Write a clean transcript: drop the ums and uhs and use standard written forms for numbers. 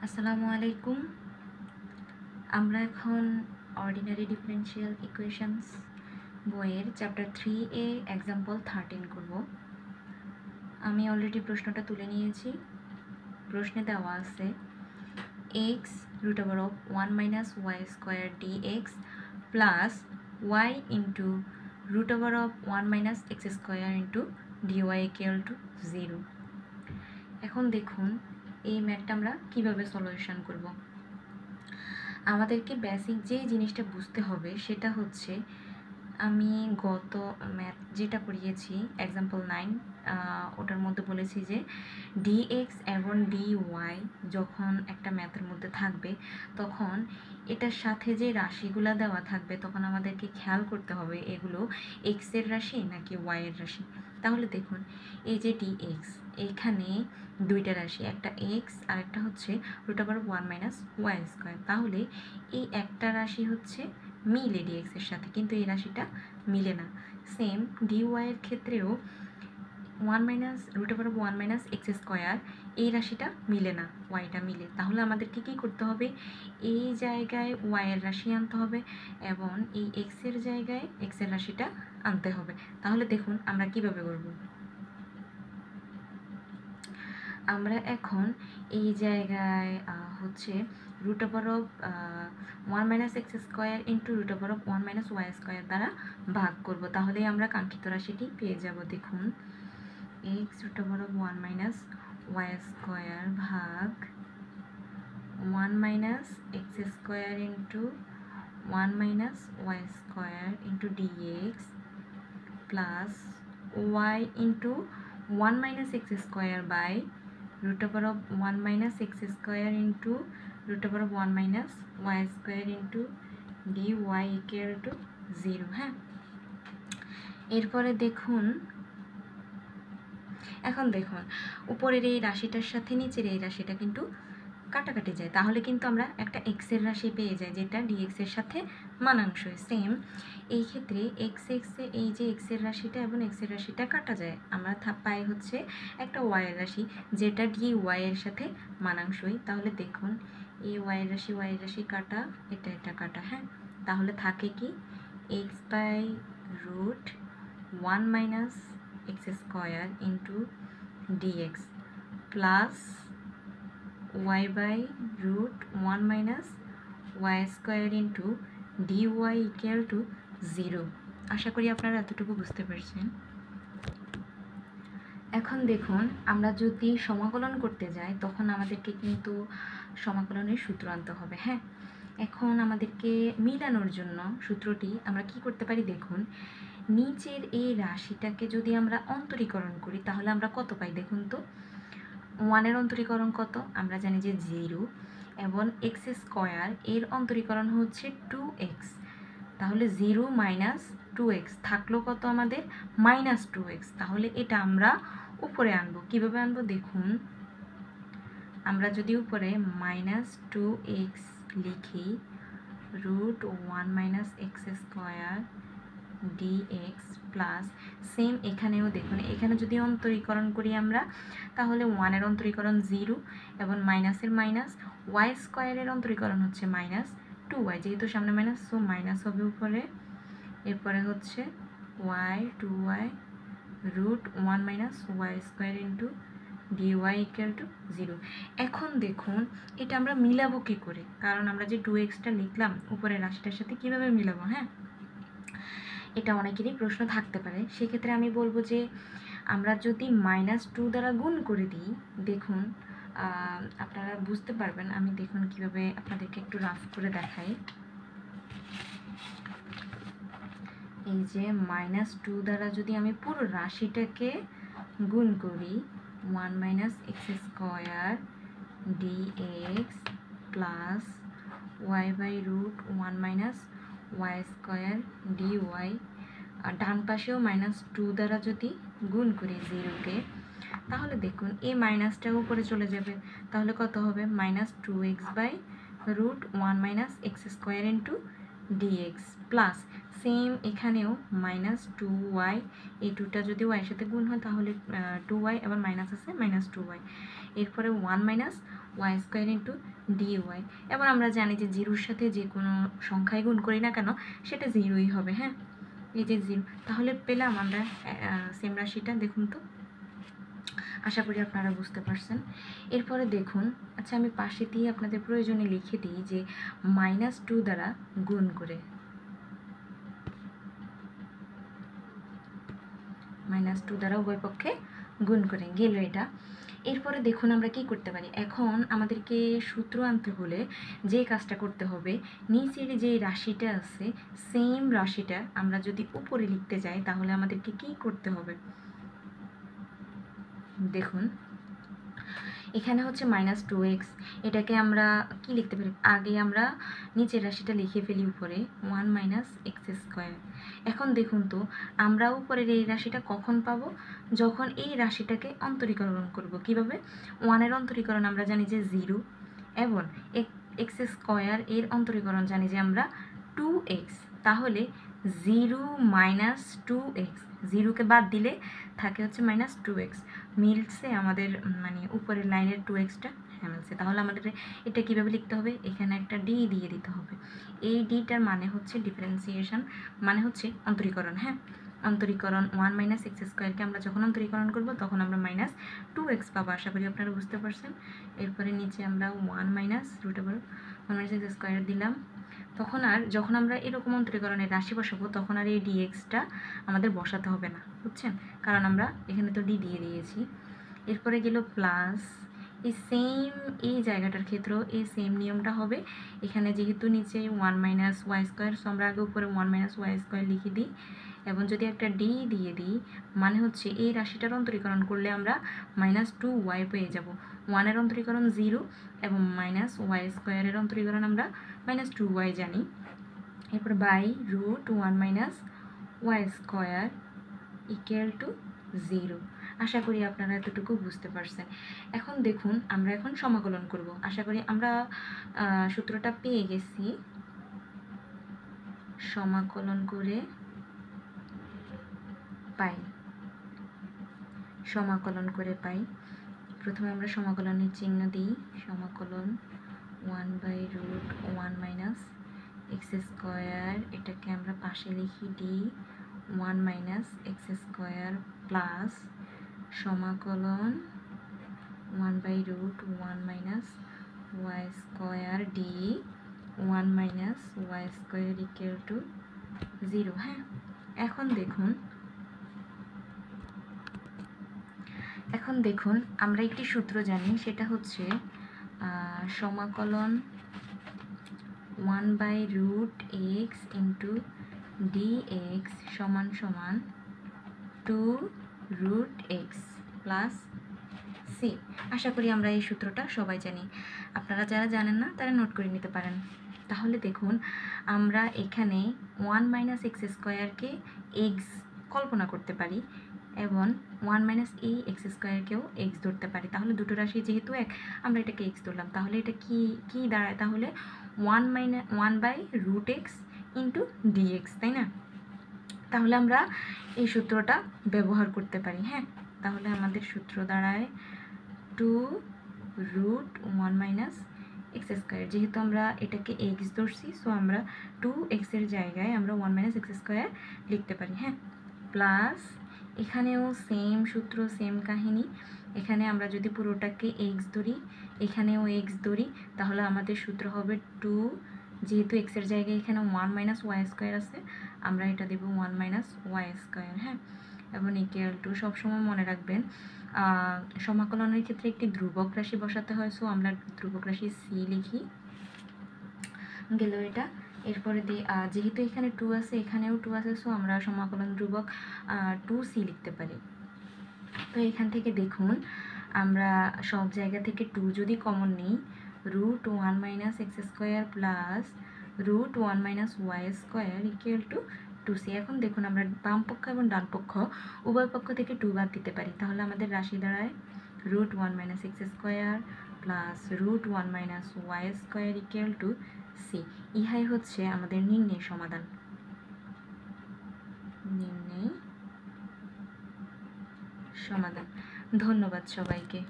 আসসালামু আলাইকুম। আমরা এখন অর্ডিনারি ডিফারেনশিয়াল ইকুয়েশনস বইয়ের চ্যাপ্টার 3A এক্সাম্পল 13 করব। আমি অলরেডি প্রশ্নটা তুলে নিয়েছি। প্রশ্নে দেওয়া আছে x √1 - y square dx plus y into √1 - x square into dy equal to 0। এখন দেখুন এই ম্যাথটা আমরা কীভাবে সলিউশন করব। আমাদেরকে বেসিক যে জিনিসটা বুঝতে হবে সেটা হচ্ছে, আমি গত ম্যাথ যেটা পড়িয়েছি এক্সাম্পল 9 ওটার মধ্যে বলেছি যে dx এবং dy যখন একটা ম্যাথের মধ্যে থাকবে তখন এটার সাথে যে রাশিগুলো দেওয়া থাকবে তখন আমাদেরকে খেয়াল করতে হবে এগুলো x এর রাশি নাকি y এর রাশি। তাহলে দেখুন এই যে dx, এখানে দুইটা রাশি, একটা x আর একটা হচ্ছে √1 - y স্কোয়ার। তাহলে এই একটা রাশি হচ্ছে মিলে dx এর সাথে, কিন্তু এই রাশিটা মিলে না। সেম dy এর ক্ষেত্রেও √1 - x স্কোয়ার এই রাশিটা মিলে না, ওয়াইটা মিলে। তাহলে আমাদেরকে কী করতে হবে, এই জায়গায় y এর রাশি আনতে হবে এবং এই x এর জায়গায় x এর রাশিটা আনতে হবে। তাহলে দেখুন আমরা কিভাবে করব। আমরা এখন এই জায়গায় হচ্ছে √1 - x square into √1 - y square দ্বারা ভাগ করব। তাহলেই আমরা কাঙ্ক্ষিত রাশিটি পেয়ে যাব। দেখুন x √1 - y স্কোয়ার ভাগ 1 - x square into 1 - y square into dx plus y into 1 - x square by √1 - x square into √1 - y square into dy equal to 0। হ্যাঁ, এরপরে দেখুন, এখন দেখুন উপরের এই রাশিটার সাথে নিচের এই রাশিটা কিন্তু কাটাকাটি যায়, তাহলে কিন্তু আমরা একটা x এর রাশি পেয়ে যাই যেটা dx এর সাথে মানাংশই। সেম এই ক্ষেত্রে x এই যে x এর রাশিটা এবং x এর রাশিটা কাটা যায়, আমরা পাই হচ্ছে একটা y এর রাশি যেটা dy এর সাথে মানাংশই। তাহলে দেখুন এই y এর রাশি কাটা, এটা কাটা। হ্যাঁ, তাহলে থাকে কি x/√1 - x square into dx plus y/√1 - y square into dy equal to 0। আশা করি আপনারা এতটুকু বুঝতে পারছেন। এখন দেখুন আমরা যদি সমাকলন করতে যাই তখন আমাদেরকে কিন্তু সমাকলনের সূত্র আনতে হবে। হ্যাঁ, এখন আমাদেরকে মিলানোর জন্য সূত্রটি আমরা কি করতে পারি, দেখুন নিচের এই রাশিটাকে যদি আমরা অন্তরীকরণ করি তাহলে আমরা কত পাই। দেখুন তো 1 এর অন্তরীকরণ কত, আমরা জানি যে 0, এবং x স্কোয়ার এর অন্তরীকরণ হচ্ছে 2x। তাহলে 0 - 2x থাকলো কত আমাদের -2x। তাহলে এটা আমরা উপরে আনবো। কিভাবে আনবো দেখুন, আমরা যদি উপরে -2x লিখি √1 - x square dx plus same এখানেও দেখুন, এখানে যদি অন্তরীকরণ করি আমরা তাহলে 1 এর অন্তরীকরণ 0 এবং মাইনাসের মাইনাস, y স্কোয়ারের অন্তরীকরণ হচ্ছে -2y, যেহেতু সামনে মাইনাস সো মাইনাস হবে উপরে। এরপরে হচ্ছে y 2y √1 - y square into dy equal to 0। এখন দেখুন এটা আমরা মিলাবো কী করে, কারণ আমরা যে 2xটা লিখলাম উপরের রাশিটার সাথে কীভাবে মিলাবো। হ্যাঁ, এটা অনেকেরই প্রশ্ন থাকতে পারে। সেক্ষেত্রে আমি বলবো যে আমরা যদি -2 দ্বারা গুণ করে দিই, দেখুন আপনারা বুঝতে পারবেন। আমি দেখুন কিভাবে আপনাদেরকে একটু রাফ করে দেখাই। এই যে -2 দ্বারা যদি আমি পুরো রাশিটাকে গুণ করি 1 - x square dx plus y/√1 - y square dy, ডান পাশেও -2 দ্বারা যদি গুণ করি 0-কে, তাহলে দেখুন এই মাইনাসটা উপরে চলে যাবে। তাহলে কত হবে -2x/√1 - x square into dx plus same এখানেও -2y, এই 2টা যদি y এর সাথে গুণ হয় তাহলে 2y, আবার মাইনাস আছে -2y। এরপরে 1 - Y square into D Y. এবার আমরা জানি যে জিরোর সাথে যে কোনো সংখ্যায় গুণ করি না কেন সেটা জিরোই হবে। হ্যাঁ, এই যে জিরো, তাহলে পেলাম আমরা সেম রাশিটা। দেখুন তো, আশা করি আপনারা বুঝতে পারছেন। এরপরে দেখুন, আচ্ছা আমি পাশে দিয়ে আপনাদের প্রয়োজনে লিখে দিই যে -2 দ্বারা গুণ করে, -2 দ্বারা উভয় পক্ষে গুণ করে গেল এটা। এরপরে দেখুন আমরা কি করতে পারি। এখন আমাদেরকে সূত্র আনতে হলে যে কাজটা করতে হবে, নিচের যে রাশিটা আছে সেম রাশিটা আমরা যদি উপরে লিখতে যাই তাহলে আমাদেরকে কি করতে হবে। দেখুন এখানে হচ্ছে -2x, এটাকে আমরা কি লিখতে পারি, আগে আমরা নিচের রাশিটা লিখে ফেলি উপরে 1 - x²। এখন দেখুন তো আমরা উপরের এই রাশিটা কখন পাবো, যখন এই রাশিটাকে অন্তরীকরণ করব। কিভাবে, 1-এর অন্তরীকরণ আমরা জানি যে 0 এবং x² এর অন্তরীকরণ জানি যে আমরা 2x। তাহলে 0 - 2x, 0কে বাদ দিলে থাকে হচ্ছে -2x। মিলছে আমাদের, মানে উপরের লাইনের 2xটা হ্যাঁ মিলছে। তাহলে আমাদের এটা কীভাবে লিখতে হবে, এখানে একটা ডি দিয়ে দিতে হবে। এই ডিটার মানে হচ্ছে ডিফারেন্সিয়েশন, মানে হচ্ছে অন্তরীকরণ। হ্যাঁ, অন্তরীকরণ 1 - x² আমরা যখন অন্তরীকরণ করব তখন আমরা -2x পাবো। আশা করি আপনারা বুঝতে পারছেন। এরপরে নিচে আমরা 1 - x² দিলাম। তখন আর যখন আমরা এরকম অন্তরীকরণের রাশি বসাবো তখন আর এই ডিএক্সটা আমাদের বসাতে হবে না, বুঝছেন, কারণ আমরা এখানে তো ডি দিয়ে দিয়েছি। এরপরে গেল প্লাস, এই জায়গাটার ক্ষেত্রেও এই সেম নিয়মটা হবে। এখানে যেহেতু নিচে 1 - y², সো আমরা আগে উপরে 1 - y² লিখে দিই এবং যদি একটা ডি দিয়ে দিই, মানে হচ্ছে এই রাশিটার অন্তরীকরণ করলে আমরা -2y পেয়ে যাব। 1-এর অন্তরীকরণ 0 এবং -y² এর অন্তরীকরণ আমরা -2y জানি। এরপর বাই √1 - y² ইকুয়াল টু 0। আশা করি আপনারা এতটুকু বুঝতে পারছেন। এখন দেখুন আমরা এখন সমাকলন করব। আশা করি আমরা সূত্রটা পেয়ে গেছি। সমাকলন করে পাই, প্রথমে আমরা সমাকলনের চিহ্ন দিই। সমাকলন 1/√1 - x², এটাকে আমরা পাশে লিখি ডি 1 - x² প্লাস সমাকলন 1/√1 - y² D 1 - y² equal to 0। হ্যাঁ, এখন দেখুন আমরা একটি সূত্র জানি, সেটা হচ্ছে সমাকলন 1/√x ইন্টু dx সমান 2√x প্লাস সি। আশা করি আমরা এই সূত্রটা সবাই জানি। আপনারা যারা জানেন না তারা নোট করে নিতে পারেন। তাহলে দেখুন আমরা এখানে 1 - x² x কল্পনা করতে পারি এবং 1 - এই x² x ধরতে পারি। তাহলে দুটো রাশি যেহেতু এক, আমরা এটাকে x ধরলাম। তাহলে এটা কি দাঁড়ায়, তাহলে 1/√x ইন্টু dx, তাই না? তাহলে আমরা এই সূত্রটা ব্যবহার করতে পারি। হ্যাঁ, তাহলে আমাদের সূত্র দাঁড়ায় 2√1 - x²। যেহেতু আমরা এটাকে x ধরছি, সো আমরা 2x এর জায়গায় আমরা 1 - x² লিখতে পারি। হ্যাঁ, প্লাস এখানেও সেম সূত্র, সেম কাহিনী। এখানে আমরা যদি পুরোটাকে x ধরি, এখানেও x ধরি, তাহলে আমাদের সূত্র হবে 2, যেহেতু x এর জায়গায় এখানে 1 - y² আছে, আমরা এটা দেব 1 - y²। হ্যাঁ, এবং ইকুয়াল টু, সবসময় মনে রাখবেন সমাকলনের ক্ষেত্রে একটি ধ্রুবক রাশি বসাতে হয়, সো আমরা ধ্রুবক রাশি সি লিখি। গেল এটা। এরপরে যেহেতু এখানে 2 আছে, এখানেও 2 আছে, সো আমরা সমাকলন ধ্রুবক 2c লিখতে পারি। তো এখান থেকে দেখুন আমরা সব জায়গা থেকে 2 যদি কমন নিই, √1 - x² plus √1 - y² equal to 2c। এখন দেখুন আমরা বাম পক্ষ এবং ডান পক্ষ উভয় পক্ষ থেকে 2 বাদ দিতে পারি। তাহলে আমাদের রাশি দাঁড়ায় √1 - x² plus √1 - y² equal to c। ইহাই হচ্ছে আমাদের নির্ণয় সমাধান। ধন্যবাদ সবাইকে।